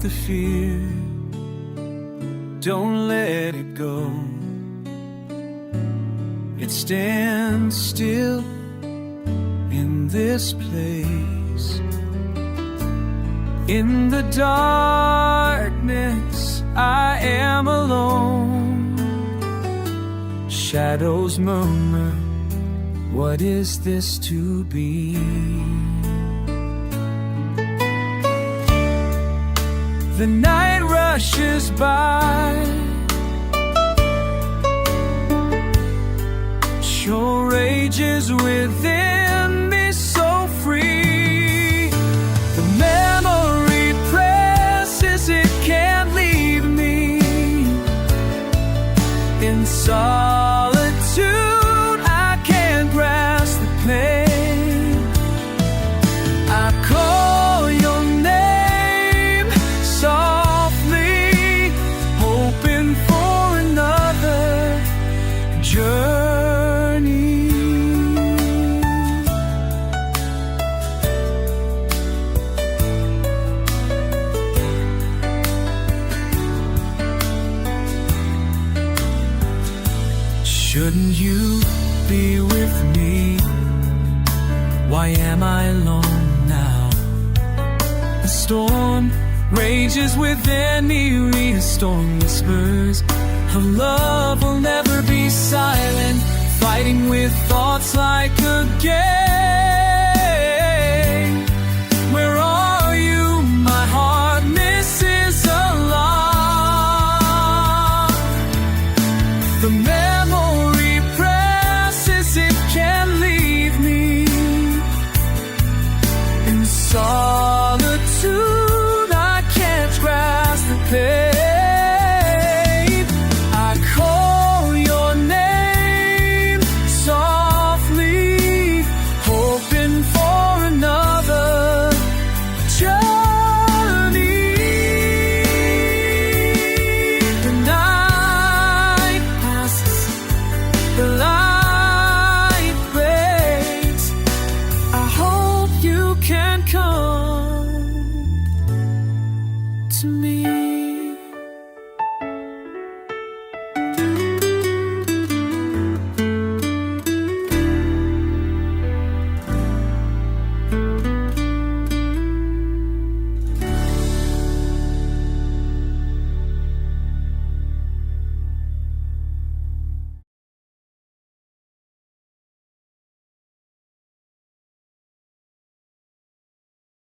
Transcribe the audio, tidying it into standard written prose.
the fear, don't let it go. It stands still in this place. In the darkness, I am alone. Shadows murmur, what is this to be? The night rushes by, sure rages within me so free. The memory presses, it can't leave me. In solitude, I can't grasp the pain. I call your name softly, hoping for another journey. Shouldn't you be with me? Why am I alone now? The storm rages within me, a storm whispers of love will never be silent, fighting with thoughts like a gale.